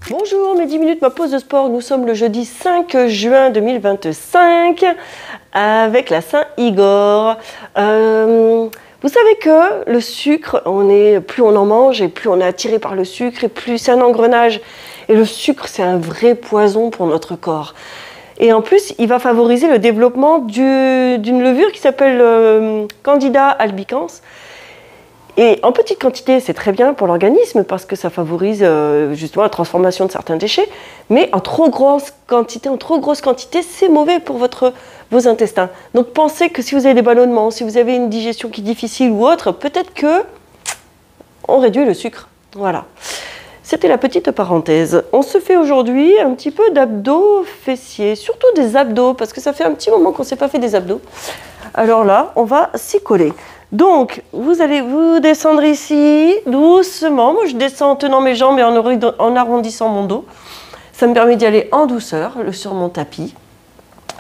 Bonjour, mes 10 minutes, ma pause de sport. Nous sommes le jeudi 5 juin 2025 avec la Saint-Igor. Vous savez que le sucre, plus on en mange et plus on est attiré par le sucre et plus c'est un engrenage. Et le sucre, c'est un vrai poison pour notre corps. Et en plus, il va favoriser le développement d'une levure qui s'appelle Candida albicans. Et en petite quantité, c'est très bien pour l'organisme parce que ça favorise justement la transformation de certains déchets. Mais en trop grosse quantité, c'est mauvais pour vos intestins. Donc pensez que si vous avez des ballonnements, si vous avez une digestion qui est difficile ou autre, peut-être que on réduit le sucre. Voilà. C'était la petite parenthèse. On se fait aujourd'hui un petit peu d'abdos fessiers, surtout des abdos, parce que ça fait un petit moment qu'on ne s'est pas fait des abdos. Alors là, on va s'y coller. Donc, vous allez vous descendre ici, doucement. Moi, je descends en tenant mes jambes et en arrondissant mon dos. Ça me permet d'y aller en douceur sur mon tapis.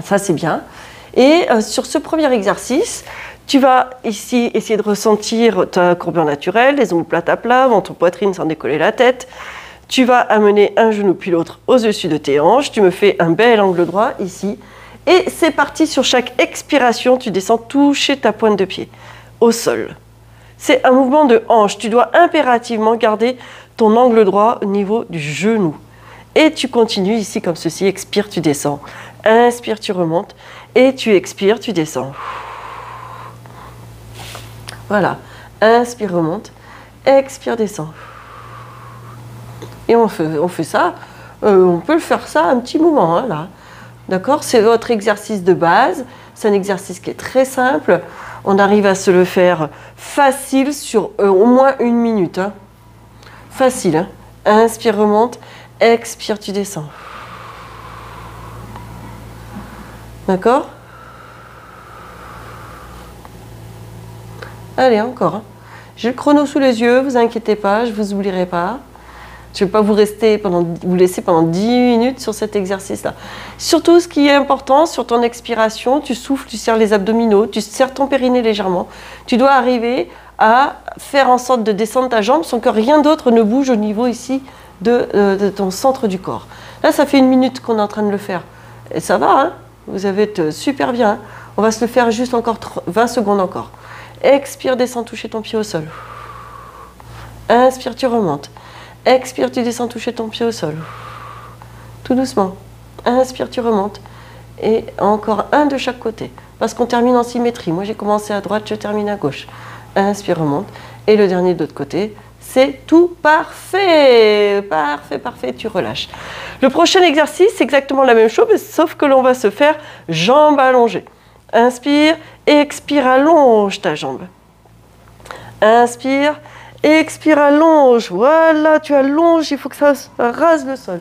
Ça, c'est bien. Et sur ce premier exercice, tu vas ici essayer de ressentir ta courbure naturelle, les omoplates à plat, ventre poitrine sans décoller la tête. Tu vas amener un genou puis l'autre au-dessus de tes hanches. Tu me fais un bel angle droit ici. Et c'est parti, sur chaque expiration, tu descends toucher ta pointe de pied au sol. C'est un mouvement de hanche. Tu dois impérativement garder ton angle droit au niveau du genou. Et tu continues ici comme ceci. Expire, tu descends. Inspire, tu remontes. Et tu expires, tu descends. Voilà. Inspire, remonte. Expire, descend. Et on fait ça. On peut faire ça un petit moment, hein, là. D'accord? C'est votre exercice de base. C'est un exercice qui est très simple. On arrive à se le faire facile sur au moins 1 minute. Hein. Facile. Hein. Inspire, remonte. Expire, tu descends. D'accord? Allez, encore. Hein. J'ai le chrono sous les yeux, vous inquiétez pas, je ne vous oublierai pas. Je ne vais pas vous laisser pendant 10 minutes sur cet exercice-là. Surtout, ce qui est important, sur ton expiration, tu souffles, tu serres les abdominaux, tu serres ton périnée légèrement. Tu dois arriver à faire en sorte de descendre ta jambe sans que rien d'autre ne bouge au niveau ici de ton centre du corps. Là, ça fait 1 minute qu'on est en train de le faire. Et ça va, hein? Vous avez été super bien. Hein? On va se le faire juste encore 20 secondes encore. Expire, descends, toucher ton pied au sol. Inspire, tu remontes. Expire, tu descends, toucher ton pied au sol. Tout doucement. Inspire, tu remontes. Et encore un de chaque côté. Parce qu'on termine en symétrie. Moi, j'ai commencé à droite, je termine à gauche. Inspire, remonte. Et le dernier de l'autre côté. C'est tout parfait. Parfait, parfait. Tu relâches. Le prochain exercice, c'est exactement la même chose, sauf que l'on va se faire jambes allongées. Inspire, expire, allonge ta jambe. Inspire. Expire, allonge. Voilà, tu allonges, il faut que ça rase le sol.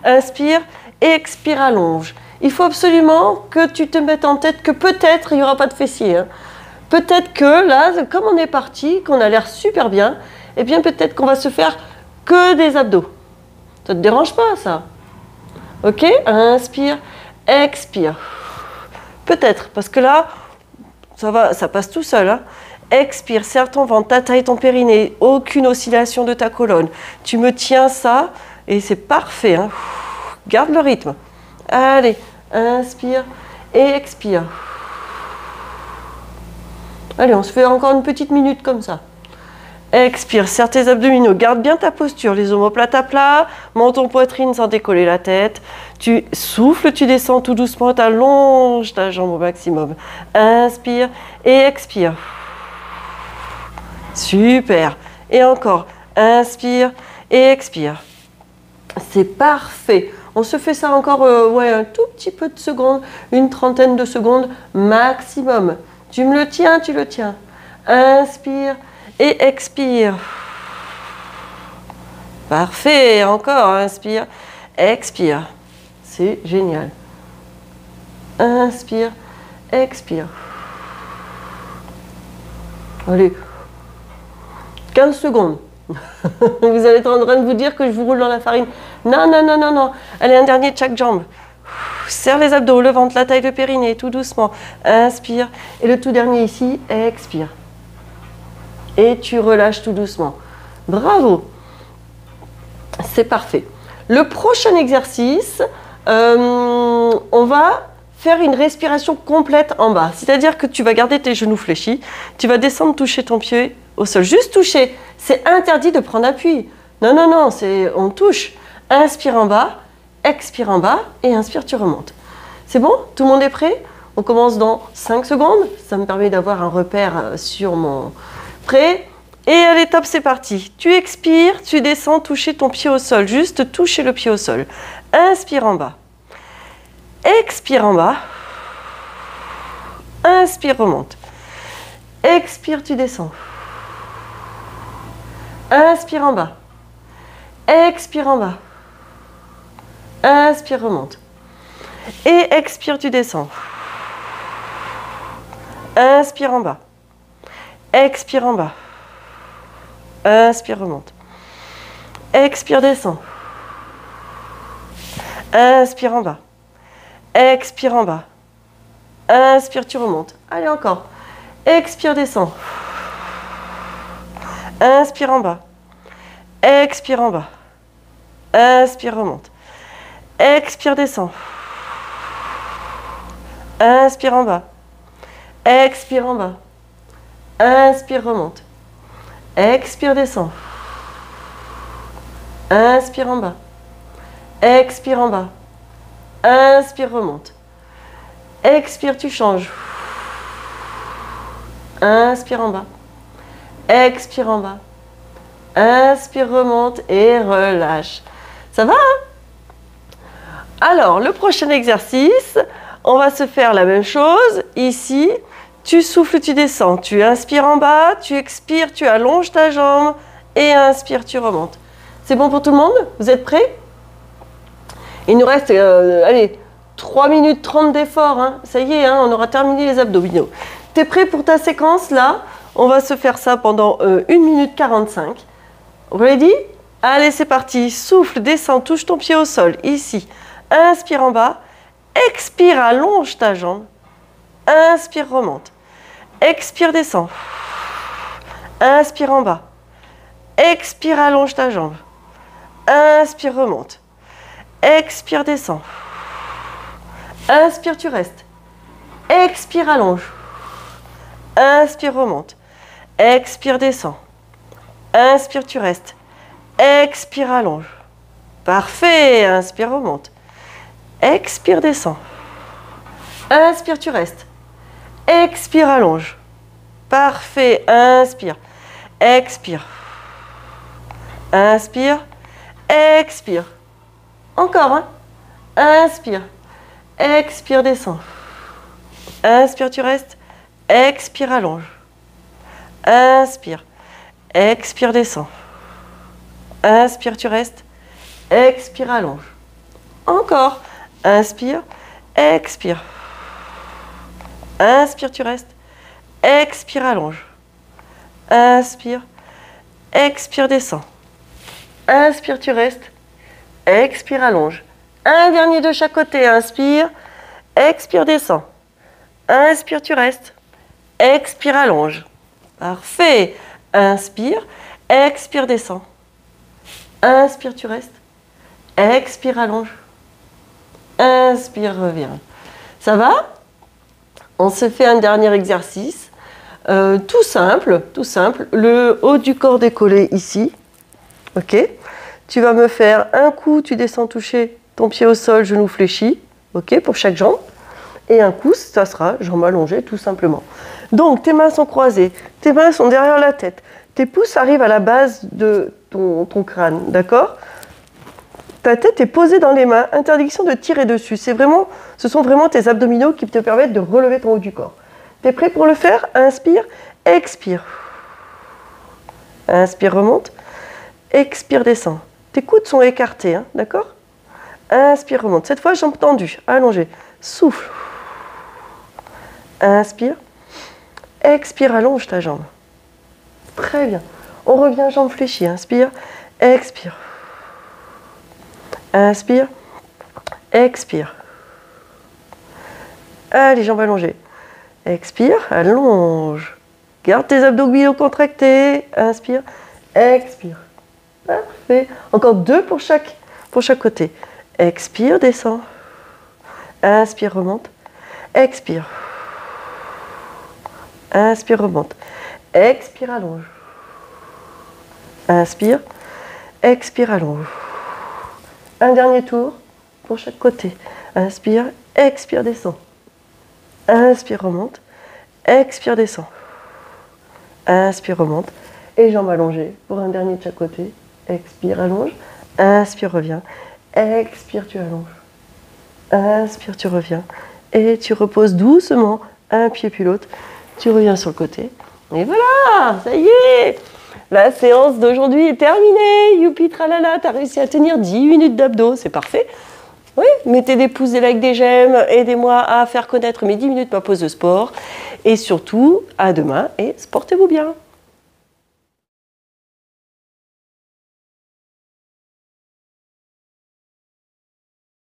Inspire, expire, allonge. Il faut absolument que tu te mettes en tête que peut-être il n'y aura pas de fessiers. Hein. Peut-être que là, comme on est parti, qu'on a l'air super bien, eh bien peut-être qu'on va se faire que des abdos. Ça ne te dérange pas, ça? Ok? Inspire, expire. Peut-être, parce que là, ça passe tout seul. Hein. Expire, serre ton ventre, ta taille, ton périnée, aucune oscillation de ta colonne. Tu me tiens ça et c'est parfait. Hein. Garde le rythme. Allez, inspire et expire. Allez, on se fait encore une petite minute comme ça. Expire, serre tes abdominaux, garde bien ta posture, les omoplates à plat, menton poitrine sans décoller la tête. Tu souffles, tu descends tout doucement, tu allonges ta jambe au maximum. Inspire et expire. Super. Et encore, inspire et expire. C'est parfait. On se fait ça encore un tout petit peu de secondes, une trentaine de secondes maximum. Tu me le tiens, tu le tiens. Inspire et expire. Parfait. Encore, inspire, expire. C'est génial. Inspire, expire. Allez. 15 secondes. Vous allez être en train de vous dire que je vous roule dans la farine. Non, non, non, non, non. Allez, un dernier de chaque jambe. Serre les abdos, le ventre, la taille, le périnée, tout doucement. Inspire. Et le tout dernier ici, expire. et tu relâches tout doucement. Bravo. C'est parfait. Le prochain exercice, on va faire une respiration complète en bas. C'est-à-dire que tu vas garder tes genoux fléchis, tu vas descendre, toucher ton pied au sol. Juste toucher. C'est interdit de prendre appui. Non, non, non, on touche. Inspire en bas, expire en bas et inspire, tu remontes. C'est bon? Tout le monde est prêt? On commence dans 5 secondes. Ça me permet d'avoir un repère sur mon prêt. Et allez, top, c'est parti. Tu expires, tu descends, toucher ton pied au sol. Juste toucher le pied au sol. Inspire en bas. Expire en bas. Inspire, remonte. Expire, tu descends. Inspire en bas. Expire en bas. Inspire, remonte. Et expire, tu descends. Inspire en bas. Expire en bas. Inspire, remonte. Expire, descends. Inspire en bas. Expire en bas. Inspire, tu remontes. Allez, encore. Expire, descends. Inspire en bas. Expire en bas. Inspire, remonte. Expire, descends. Inspire en bas. Expire en bas. Inspire, remonte. Expire, descends. Inspire en bas. Expire en bas. Inspire, remonte. Expire, tu changes. Inspire en bas. Expire en bas. Inspire, remonte et relâche. Ça va, hein? Alors, le prochain exercice, on va se faire la même chose. Ici, tu souffles, tu descends. Tu inspires en bas, tu expires, tu allonges ta jambe et inspire, tu remontes. C'est bon pour tout le monde? Vous êtes prêts? Il nous reste, allez, 3 minutes 30 d'effort. Hein. Ça y est, hein, on aura terminé les abdominaux. Tu es prêt pour ta séquence là? On va se faire ça pendant 1 minute 45. Ready? Allez, c'est parti. Souffle, descends, touche ton pied au sol. Ici. Inspire en bas. Expire, allonge ta jambe. Inspire, remonte. Expire, descends. Inspire en bas. Expire, allonge ta jambe. Inspire, remonte. Expire, descends. Inspire, tu restes. Expire, allonge. Inspire, remonte. Expire, descends. Inspire, tu restes. Expire, allonge. Parfait. Inspire, remonte. Expire, descends. Inspire, tu restes. Expire, allonge. Parfait. Inspire. Expire. Inspire. Expire. Encore, hein? Inspire. Expire, descends. Inspire, tu restes. Expire, allonge. Inspire. Expire, descends. Inspire, tu restes. Expire, allonge. Encore. Inspire. Expire. Inspire, tu restes. Expire, allonge. Inspire. Expire, descends. Inspire, tu restes. Expire, allonge. Un dernier de chaque côté. Inspire. Expire, descends. Inspire, tu restes. Expire, allonge. Parfait. Inspire. Expire, descends. Inspire, tu restes. Expire, allonge. Inspire, reviens. Ça va? On se fait un dernier exercice. Tout simple, tout simple. Le haut du corps décollé ici. Ok? Tu vas me faire un coup, tu descends toucher ton pied au sol, genou fléchi. Ok? Pour chaque jambe. Et un coup, ça sera jambe allongée, tout simplement. Donc, tes mains sont croisées. Tes mains sont derrière la tête. Tes pouces arrivent à la base de ton crâne. D'accord? Ta tête est posée dans les mains. Interdiction de tirer dessus. Ce sont vraiment tes abdominaux qui te permettent de relever ton haut du corps. Tu es prêt pour le faire? Inspire, expire. Inspire, remonte. Expire, descend. Tes coudes sont écartés, hein, d'accord? Inspire, remonte. Cette fois, jambes tendues, allongées. Souffle. Inspire. Expire, allonge ta jambe. Très bien. On revient, jambes fléchies. Inspire, expire. Inspire, expire. Allez, jambes allongées. Expire, allonge. Garde tes abdominaux contractés. Inspire, expire. Parfait. Encore 2 pour chaque côté. Expire, descend. Inspire, remonte. Expire. Inspire, remonte. Expire, allonge. Inspire. Expire, allonge. Un dernier tour pour chaque côté. Inspire, expire, descend. Inspire, remonte. Expire, descend. Inspire, remonte. Et jambes allongées pour un dernier de chaque côté. Expire, allonge. Inspire, reviens. Expire, tu allonges. Inspire, tu reviens. Et tu reposes doucement un pied puis l'autre. Tu reviens sur le côté. Et voilà, ça y est. La séance d'aujourd'hui est terminée. Youpi, tralala, tu as réussi à tenir 10 minutes d'abdos. C'est parfait. Oui, mettez des pouces, des likes, des j'aime. Aidez-moi à faire connaître mes 10 minutes, ma pause de sport. Et surtout, à demain et sportez-vous bien.